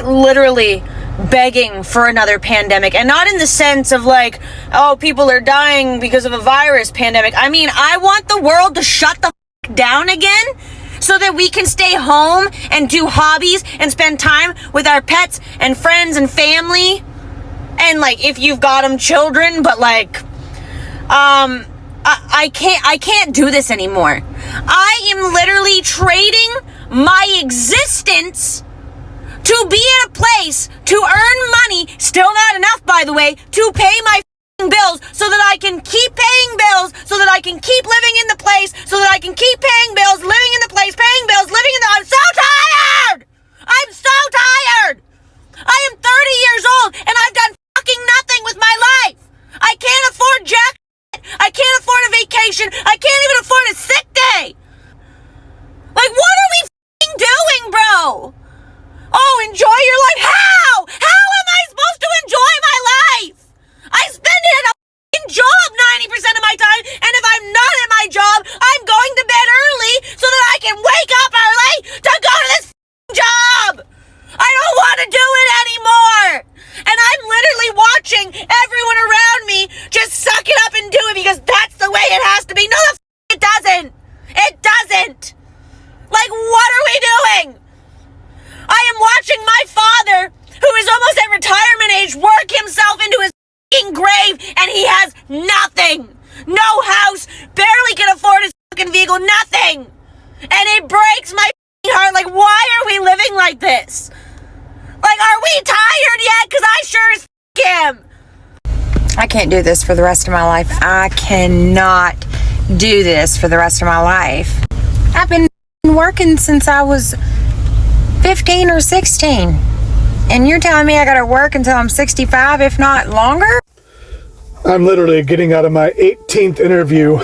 literally begging for another pandemic, and not in the sense of like, oh, people are dying because of a virus pandemic. I mean, I want the world to shut the down again so that we can stay home and do hobbies and spend time with our pets and friends and family. And like, if you've got them, children, but like, I can't do this anymore. I am literally trading my existence to be in a place to earn money, still not enough, by the way, to pay my bills so that I can keep paying bills, so that I can keep living in the place, so that I can keep paying bills, living in the place, paying bills, living in the... I'm so tired! I'm so tired! I am 30 years old and I've done fucking nothing with my life. I can't afford jack. I can't afford a vacation. I can't even afford a sick day. Like, what are we fucking doing, bro? Oh, enjoy your life. How? How am I supposed to enjoy my life? I spend it at a fucking job 90% of my time, and if I'm not at my job, I'm going to bed early so that I can wake up early to go to this fucking job. I don't want to do it anymore. And I'm literally watching everyone around me just suck it up and do it because that's the way it has to be. No, the it doesn't. It doesn't. Like, what are we doing? I am watching my father, who is almost at retirement age, work himself into his fucking grave, and he has nothing. No house, barely can afford his fucking vehicle, nothing. And it breaks my fucking heart. Like, why are we living like this? Like, are we tired yet? Because I sure as am. I can't do this for the rest of my life. I cannot do this for the rest of my life. I've been working since I was 15 or 16. And you're telling me I gotta work until I'm 65, if not longer? I'm literally getting out of my 18th interview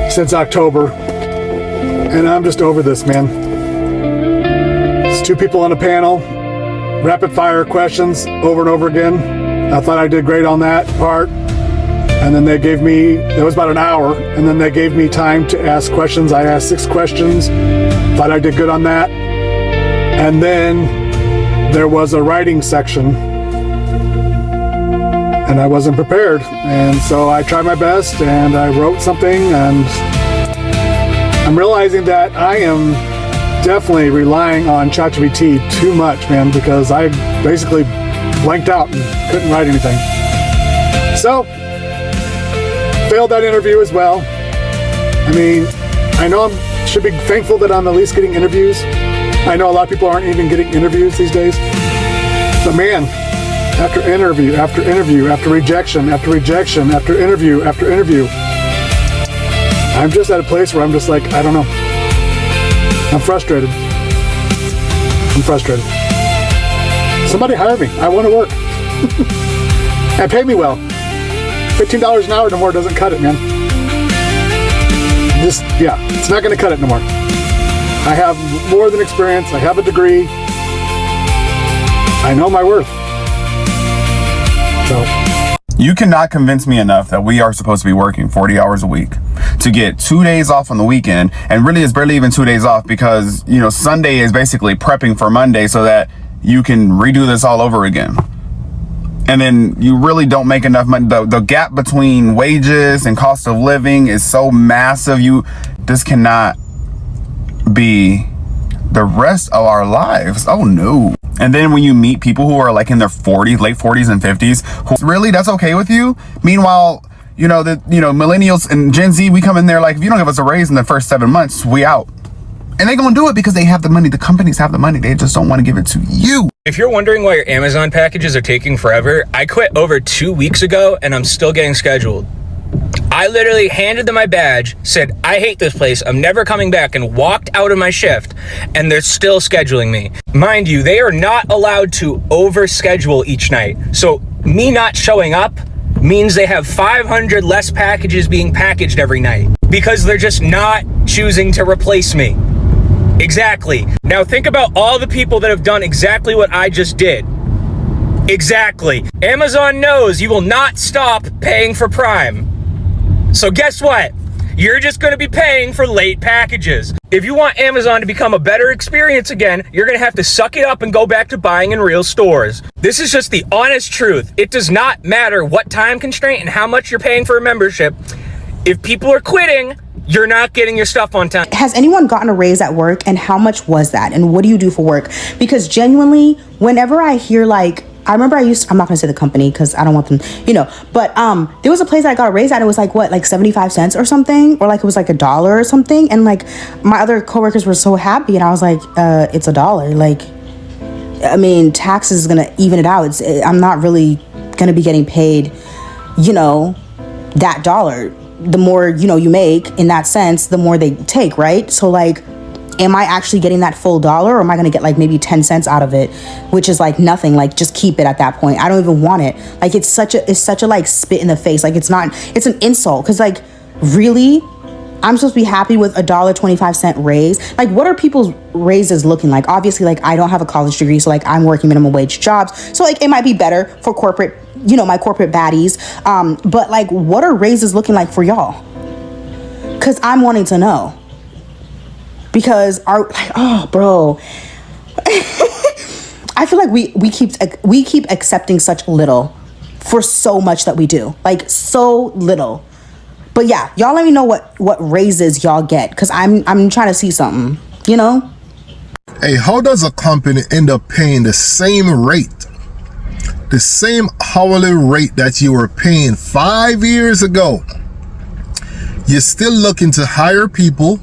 since October. And I'm just over this, man. It's two people on a panel, rapid fire questions over and over again. I thought I did great on that part. And then they gave me, it was about an hour, and then they gave me time to ask questions. I asked 6 questions, thought I did good on that. And then there was a writing section, and I wasn't prepared. And so I tried my best, and I wrote something, and I'm realizing that I am definitely relying on ChatGPT too much, man, because I basically blanked out and couldn't write anything. So, failed that interview as well. I mean, I know I should be thankful that I'm at least getting interviews. I know a lot of people aren't even getting interviews these days. But man, after interview, after interview, after rejection, after rejection, after interview, I'm just at a place where I'm just like, I don't know. I'm frustrated. Somebody hire me. I want to work. And pay me well. $15 an hour no more doesn't cut it, man. It's not going to cut it no more. I have more than experience. I have a degree. I know my worth. So, you cannot convince me enough that we are supposed to be working 40 hours a week to get 2 days off on the weekend. And really, it's barely even 2 days off because, Sunday is basically prepping for Monday so that you can redo this all over again. And then you really don't make enough money. The gap between wages and cost of living is so massive. This cannot be the rest of our lives. Oh no. And then when you meet people who are like in their 40s, late 40s and 50s, really, that's okay with you? Meanwhile, millennials and Gen Z, we come in there like, if you don't give us a raise in the first 7 months, we out. And they're going to do it because they have the money. The companies have the money. They just don't want to give it to you. If you're wondering why your Amazon packages are taking forever, I quit over 2 weeks ago and I'm still getting scheduled. I literally handed them my badge, said, I hate this place, I'm never coming back, and walked out of my shift, and they're still scheduling me. Mind you, they are not allowed to overschedule each night. So me not showing up means they have 500 less packages being packaged every night because they're just not choosing to replace me. Exactly. Now think about all the people that have done exactly what I just did. Exactly. Amazon knows you will not stop paying for Prime. So guess what? You're just going to be paying for late packages. If you want Amazon to become a better experience again, you're going to have to suck it up and go back to buying in real stores. This is just the honest truth. It does not matter what time constraint and how much you're paying for a membership. If people are quitting, you're not getting your stuff on time. Has anyone gotten a raise at work, and how much was that? And what do you do for work? Because genuinely, whenever I hear like, I remember I'm not gonna say the company because I don't want them, but there was a place that I got a raise at. It was like, what, like 75 cents or something? Or like it was like $1 or something. And like my other coworkers were so happy, and I was like, it's $1. Like, I mean, taxes is gonna even it out. I'm not really gonna be getting paid, that dollar. The more, you make in that sense, the more they take, right? So like, am I actually getting that full dollar, or am I going to get like maybe 10 cents out of it, which is like nothing? Like, just keep it at that point. I don't even want it. Like, it's such a like spit in the face. Like, it's an insult. Cause like, really, I'm supposed to be happy with $1.25 raise. Like, what are people's raises looking like? Obviously, like, I don't have a college degree, so like I'm working minimum wage jobs. So like, it might be better for corporate, my corporate baddies. But like, what are raises looking like for y'all? Cause I'm wanting to know. Because bro, I feel like we keep accepting such little for so much that we do, like so little. But yeah, y'all let me know what raises y'all get, because I'm trying to see something, Hey, how does a company end up paying the same rate, the same hourly rate that you were paying 5 years ago? You're still looking to hire people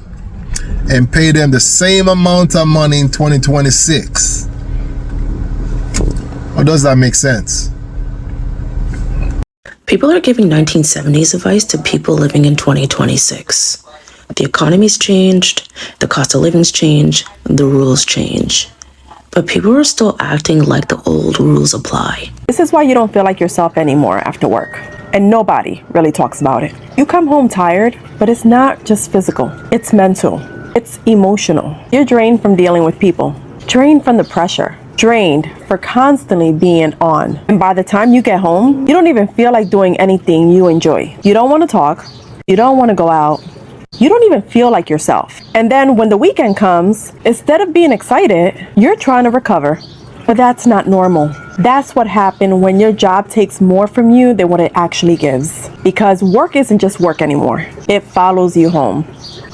and pay them the same amount of money in 2026. Or does that make sense? People are giving 1970s advice to people living in 2026. The economy's changed, the cost of living's changed, the rules change. But people are still acting like the old rules apply. This is why you don't feel like yourself anymore after work. And nobody really talks about it. You come home tired, but it's not just physical, it's mental. It's emotional. You're drained from dealing with people, drained from the pressure, drained for constantly being on. And by the time you get home, you don't even feel like doing anything you enjoy. You don't want to talk. You don't want to go out. You don't even feel like yourself. And then when the weekend comes, instead of being excited, you're trying to recover. But that's not normal. That's what happens when your job takes more from you than what it actually gives. Because work isn't just work anymore. It follows you home.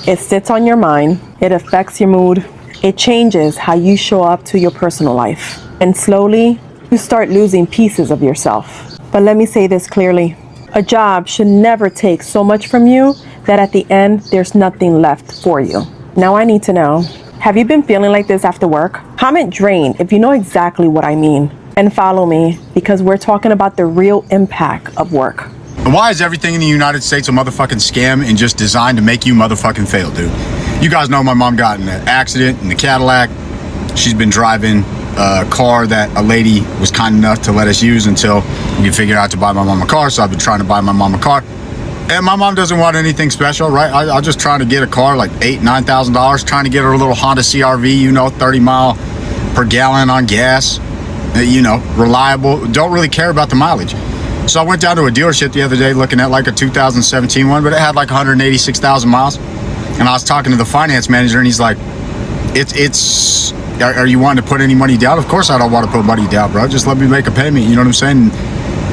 It sits on your mind. It affects your mood. It changes how you show up to your personal life. And slowly, you start losing pieces of yourself. But let me say this clearly. A job should never take so much from you that at the end, there's nothing left for you. Now I need to know, have you been feeling like this after work? Comment drain if you know exactly what I mean. And follow me, because we're talking about the real impact of work. Why is everything in the United States a motherfucking scam and just designed to make you motherfucking fail, dude? You guys know my mom got in an accident in the Cadillac. She's been driving a car that a lady was kind enough to let us use until we figured out to buy my mom a car. So I've been trying to buy my mom a car. And my mom doesn't want anything special, right? I'm just trying to get a car like $8,000, $9,000, trying to get her a little Honda CRV, 30 mile per gallon on gas, reliable. Don't really care about the mileage. So I went down to a dealership the other day looking at like a 2017 one, but it had like 186,000 miles. And I was talking to the finance manager, and he's like, are you wanting to put any money down? Of course I don't want to put money down, bro. Just let me make a payment, you know what I'm saying?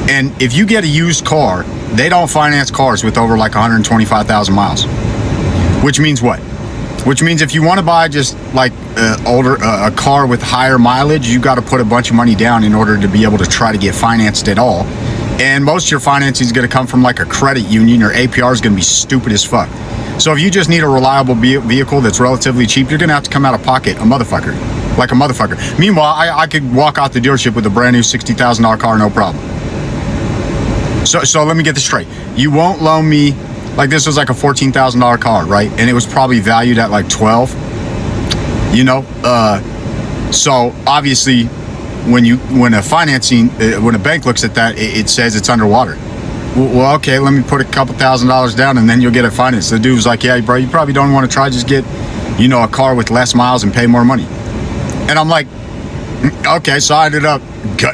And if you get a used car, they don't finance cars with over like 125,000 miles. Which means what? Which means if you want to buy just like a car with higher mileage, you got to put a bunch of money down in order to be able to try to get financed at all. And most of your financing is going to come from like a credit union. Your APR is going to be stupid as fuck. So if you just need a reliable vehicle that's relatively cheap, you're going to have to come out of pocket a motherfucker. Like a motherfucker. Meanwhile, I could walk out the dealership with a brand new $60,000 car, no problem. So let me get this straight. You won't loan me, like this was like a $14,000 car, right? And it was probably valued at like 12. So obviously when a bank looks at that, it says it's underwater. Well, okay, let me put a couple $1,000s down and then you'll get it financed. The dude was like, yeah, bro, you probably don't want to try, just get, a car with less miles and pay more money. And I'm like, okay, so I ended up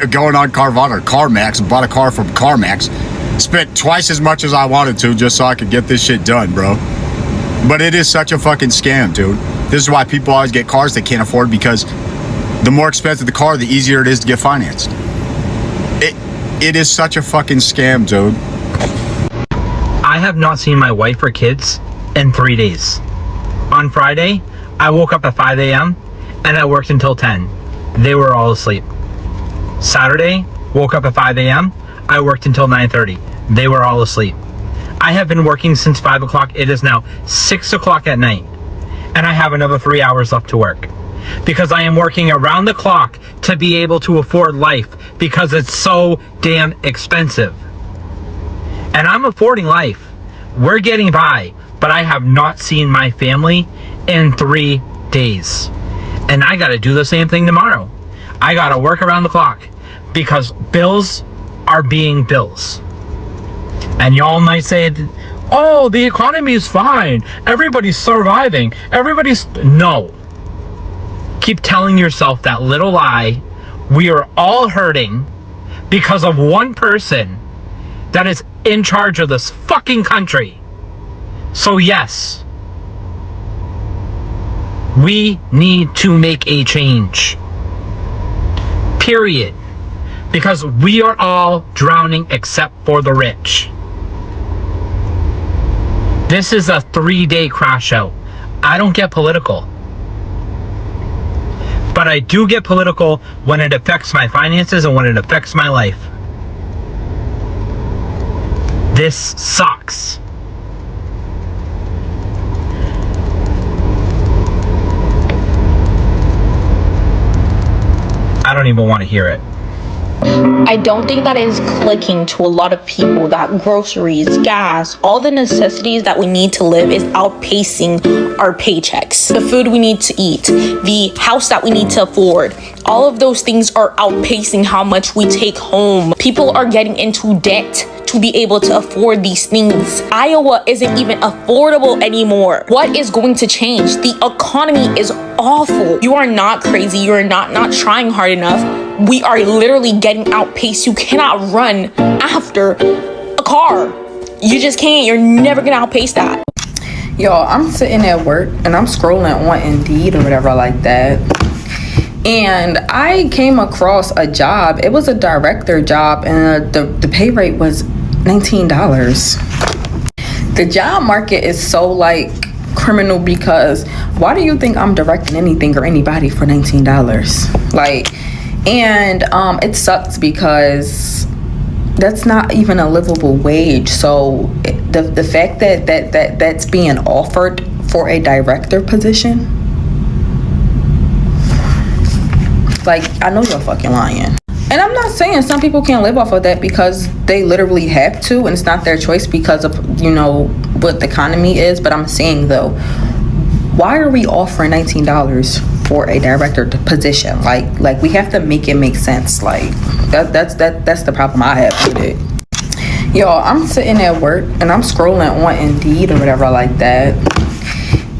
going on Carvana or CarMax, bought a car from CarMax, spent twice as much as I wanted to just so I could get this shit done, bro. But it is such a fucking scam, dude. This is why people always get cars they can't afford, because the more expensive the car, the easier it is to get financed. It is such a fucking scam, dude. I have not seen my wife or kids in 3 days. On Friday, I woke up at 5 a.m. and I worked until 10. They were all asleep. Saturday, woke up at 5 a.m. I worked until 9:30. They were all asleep. I have been working since 5 o'clock. It is now 6 o'clock at night. And I have another 3 hours left to work. Because I am working around the clock to be able to afford life, because it's so damn expensive. And I'm affording life. We're getting by, but I have not seen my family in 3 days. And I gotta do the same thing tomorrow. I gotta work around the clock because bills are being bills. And y'all might say, oh, the economy is fine. Everybody's surviving. No. Keep telling yourself that little lie. We are all hurting because of one person that is in charge of this fucking country. So yes, we need to make a change. Period. Because we are all drowning except for the rich. This is a 3-day crash out. I don't get political. But I do get political when it affects my finances and when it affects my life. This sucks. I don't even want to hear it. I don't think that is clicking to a lot of people that groceries, gas, all the necessities that we need to live is outpacing our paychecks. The food we need to eat, the house that we need to afford, all of those things are outpacing how much we take home. People are getting into debt to be able to afford these things. Iowa isn't even affordable anymore. What is going to change? The economy is awful. You are not crazy. You are not trying hard enough. We are literally getting outpaced. You cannot run after a car. You just can't. You're never gonna outpace that. Y'all, I'm sitting at work and I'm scrolling on Indeed or whatever like that. And I came across a job. It was a director job, and the pay rate was $19. The job market is so like criminal, because why do you think I'm directing anything or anybody for $19? Like, and it sucks because that's not even a livable wage. So the fact that's being offered for a director position, like, I know you're fucking lying. And I'm not saying some people can't live off of that because they literally have to, and it's not their choice because of, you know, what the economy is. But I'm saying though, why are we offering $19 for a director position? Like we have to make it make sense. Like that's the problem I have with it. Y'all, I'm sitting at work and I'm scrolling on Indeed or whatever like that.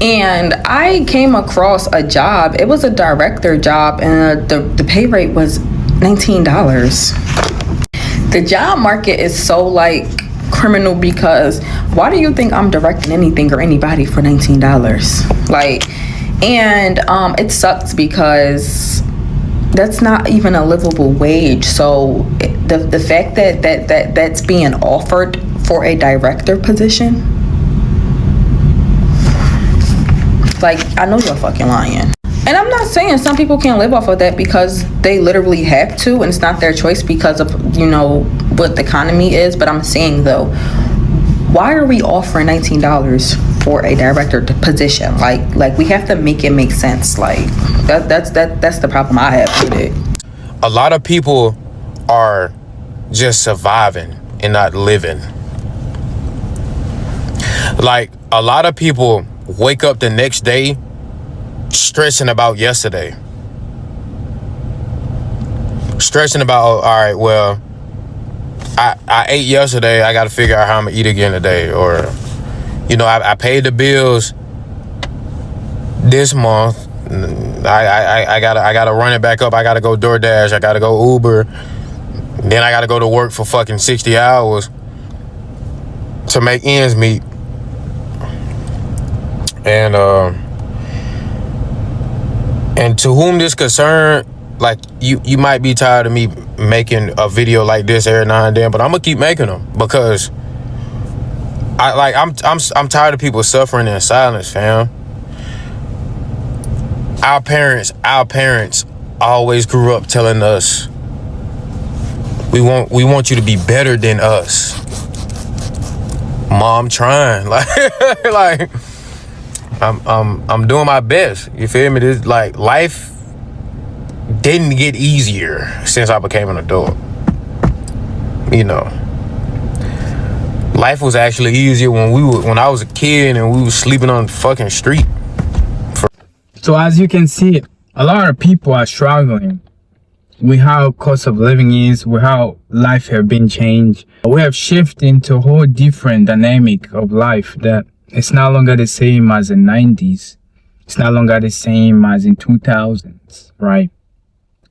And I came across a job. It was a director job, and the pay rate was $19. The job market is so like criminal because why do you think I'm directing anything or anybody for $19? Like, and it sucks because that's not even a livable wage. So the fact that's being offered for a director position, like, I know you're fucking lying. And I'm not saying some people can't live off of that because they literally have to, and it's not their choice because of, you know, what the economy is. But I'm saying though, why are we offering $19 for a director position? Like we have to make it make sense. Like that's the problem I have with it. A lot of people are just surviving and not living. Like, a lot of people wake up the next day stressing about yesterday. Stressing about, all right, well, I ate yesterday, I gotta figure out how I'm gonna eat again today. Or, you know, I paid the bills this month. I gotta run it back up. I gotta go DoorDash, I gotta go Uber. Then I gotta go to work for fucking 60 hours to make ends meet. And to whom this concerned, like you might be tired of me making a video like this every now and then, but I'm gonna keep making them because I'm tired of people suffering in silence, fam. Our parents always grew up telling us we want you to be better than us. Mom trying like I'm doing my best. You feel me? This like life didn't get easier since I became an adult. You know, life was actually easier when I was a kid and we was sleeping on the fucking street. So as you can see, a lot of people are struggling with how cost of living is, with how life have been changed. We have shifted into a whole different dynamic of life that it's no longer the same as the 90s. It's no longer the same as in 2000s, right?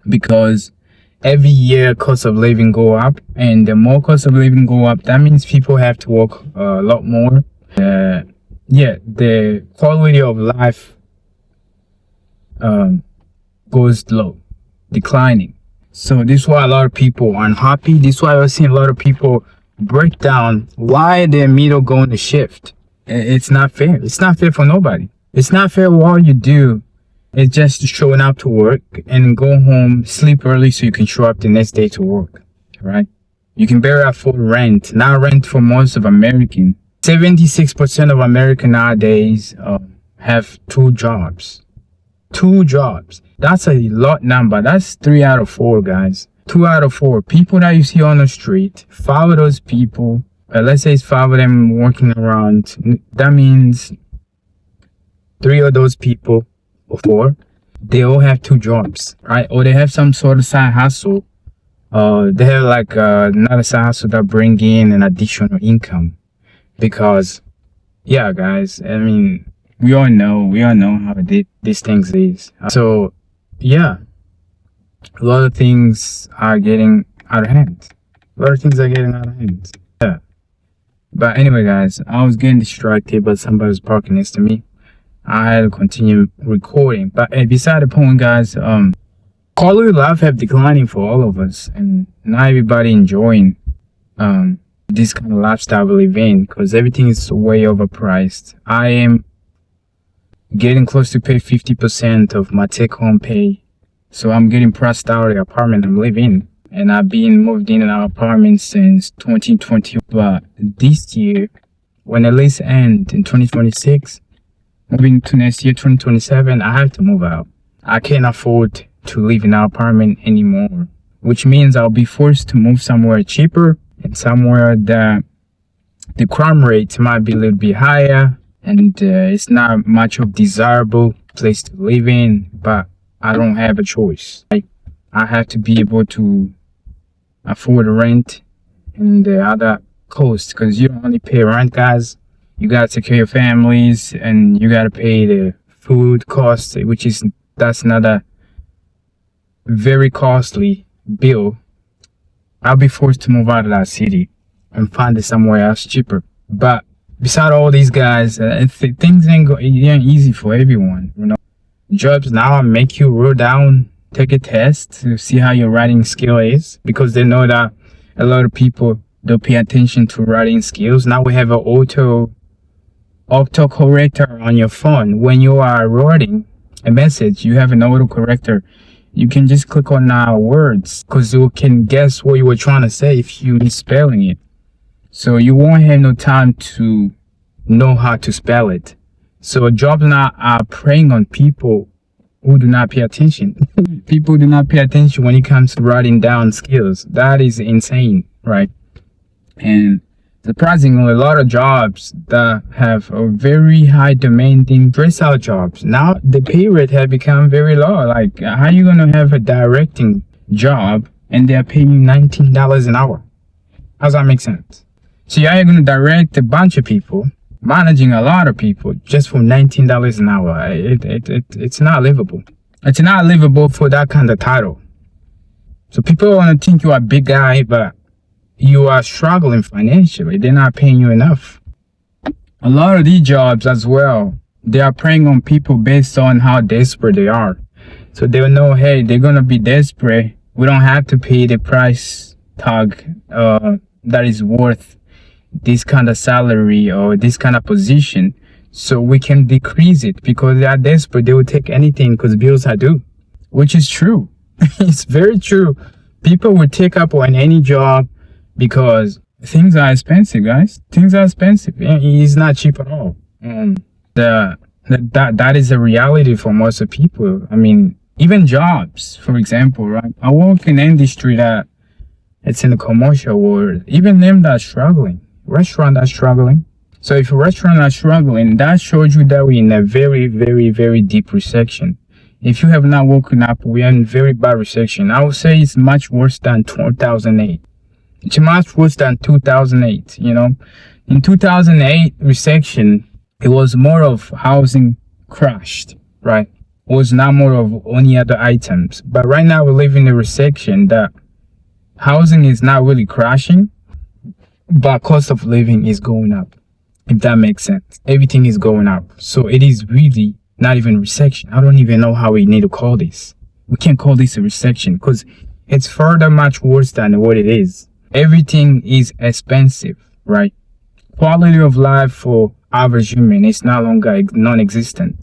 Because every year cost of living go up, and the more cost of living go up, that means people have to work a lot more. The quality of life goes low, declining. So this is why a lot of people are unhappy. This is why I've seen a lot of people break down why their middle going to shift. It's not fair. It's not fair for nobody. It's not fair what all you do is just showing up to work and go home, sleep early so you can show up the next day to work, right? You can barely afford rent. Not rent for most of Americans. 76% of Americans nowadays have 2 jobs. 2 jobs. That's a lot number. That's 3 out of 4, guys. 2 out of 4 people that you see on the street. 5 of those people, let's say it's 5 of them working around. That means 3 of those people, or 4, they all have 2 jobs, right? Or they have some sort of side hustle. They have like another side hustle that bring in an additional income. Because, yeah, guys, I mean, we all know how these things is. So, yeah, a lot of things are getting out of hand. Yeah. But anyway, guys, I was getting distracted, but somebody was parking next to me. I had to continue recording. But beside the point, guys, quality of life have declining for all of us, and not everybody enjoying this kind of lifestyle we live in, because everything is way overpriced. I am getting close to pay 50% of my take-home pay, so I'm getting priced out of the apartment I'm living in, and I've been moved in our apartment since 2020. But this year, when the lease ends in 2026, moving to next year 2027, I have to move out. I can't afford to live in our apartment anymore, which means I'll be forced to move somewhere cheaper and somewhere that the crime rate might be a little bit higher, and it's not much of a desirable place to live in. But I don't have a choice. I have to be able to afford the rent and the other costs, because you don't only pay rent, guys. You gotta take care of your families, and you gotta pay the food costs, that's another very costly bill. I'll be forced to move out of that city and find it somewhere else cheaper. But beside all these guys, things ain't easy for everyone. You know, jobs now make you roll down, take a test to see how your writing skill is, because they know that a lot of people don't pay attention to writing skills. Now we have an autocorrector on your phone. When you are writing a message, you have an autocorrector. You can just click on words, because you can guess what you were trying to say if you misspelling it. So you won't have no time to know how to spell it. So jobs now are preying on people who do not pay attention. People do not pay attention when it comes to writing down skills. That is insane, right? And surprisingly, a lot of jobs that have a very high demanding dress out jobs, now the pay rate has become very low. Like, how are you going to have a directing job and they're paying you $19 an hour? How does that make sense? So you're going to direct a bunch of people, managing a lot of people, just for $19 an hour. It's not livable. It's not livable for that kind of title. So people want to think you are a big guy, but you are struggling financially. They're not paying you enough. A lot of these jobs as well, they are preying on people based on how desperate they are. So they'll know, hey, they're gonna be desperate. We don't have to pay the price tag that is worth this kind of salary or this kind of position. So we can decrease it because they are desperate. They will take anything because bills are due, which is true. It's very true. People will take up on any job because things are expensive, guys. Things are expensive. It's not cheap at all. That is a reality for most of people. I mean, even jobs, for example, right? I work in an industry that it's in the commercial world. Even them that are struggling, restaurant are struggling. So if a restaurant are struggling, that shows you that we're in a very, very, very deep recession. If you have not woken up, we are in very bad recession. I would say it's much worse than 2008. It's much worse than 2008, you know. In 2008 recession, it was more of housing crashed, right? It was not more of any other items. But right now we live in a recession that housing is not really crashing, but cost of living is going up, if that makes sense. Everything is going up. So it is really not even recession. I don't even know how we need to call this. We can't call this a recession because it's further much worse than what it is. Everything is expensive, right? Quality of life for average human is no longer non-existent,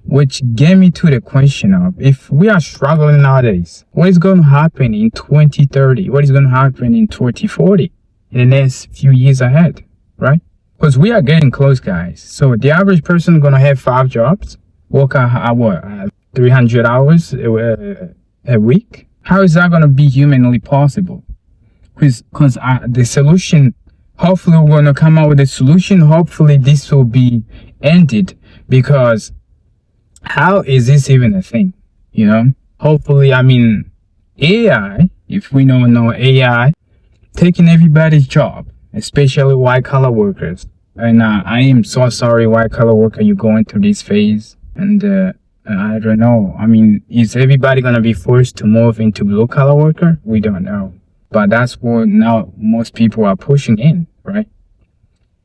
which gave me to the question of, if we are struggling nowadays, what is going to happen in 2030? What is going to happen in 2040, in the next few years ahead, right? Because we are getting close, guys. So the average person is going to have 5 jobs, work 300 hours a week. How is that going to be humanly possible? Because the solution, hopefully we're going to come out with a solution. Hopefully this will be ended, because how is this even a thing? You know, hopefully, I mean, AI, if we don't know AI, taking everybody's job, especially white collar workers. And I am so sorry, white collar worker, you're going through this phase. And I don't know. I mean, is everybody going to be forced to move into blue collar worker? We don't know. But that's what now most people are pushing in, right?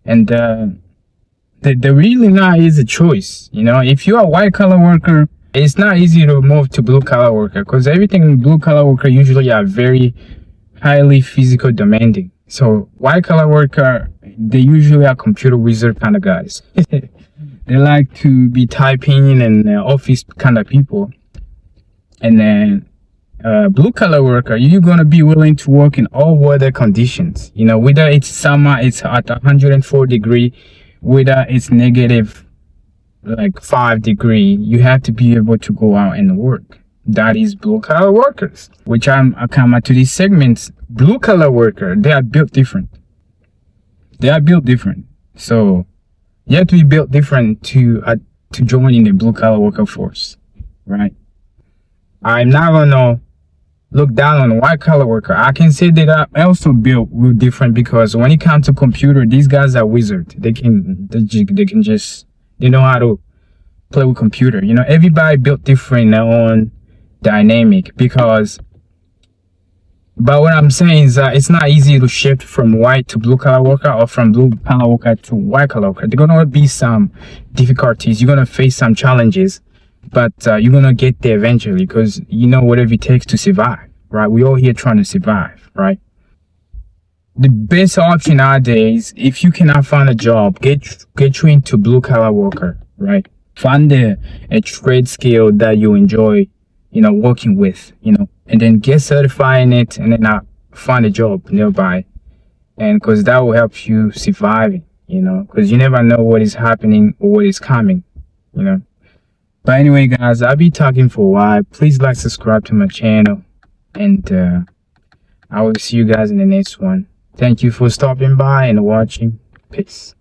And the really not easy choice. You know, if you are a white collar worker, it's not easy to move to blue collar worker, because everything in blue collar worker usually are very highly physical demanding. So white collar worker, they usually are computer wizard kind of guys. They like to be typing and office kind of people. And then blue collar worker, you're going to be willing to work in all weather conditions. You know, whether it's summer, it's at 104 degree, whether it's negative like 5 degree, you have to be able to go out and work. That is blue collar workers, which I come to these segments. Blue collar worker, they are built different. They are built different. So you have to be built different to join in the blue collar worker force, right? I'm not gonna look down on a white collar worker. I can say that I also built real different, because when it comes to computer, these guys are wizards. They know how to play with computer. You know, everybody built different in their own dynamic. But what I'm saying is that it's not easy to shift from white to blue collar worker, or from blue collar worker to white collar worker. There's gonna be some difficulties. You're gonna face some challenges, but you're gonna get there eventually, because you know whatever it takes to survive, right? We're all here trying to survive, right? The best option nowadays, if you cannot find a job, get you into blue collar worker, right? Find a trade skill that you enjoy, you know, working with, you know, and then get certified in it, and then find a job nearby. And because that will help you survive, you know, because you never know what is happening or what is coming, you know. But anyway, guys, I'll be talking for a while. Please like, subscribe to my channel, and I will see you guys in the next one. Thank you for stopping by and watching. Peace.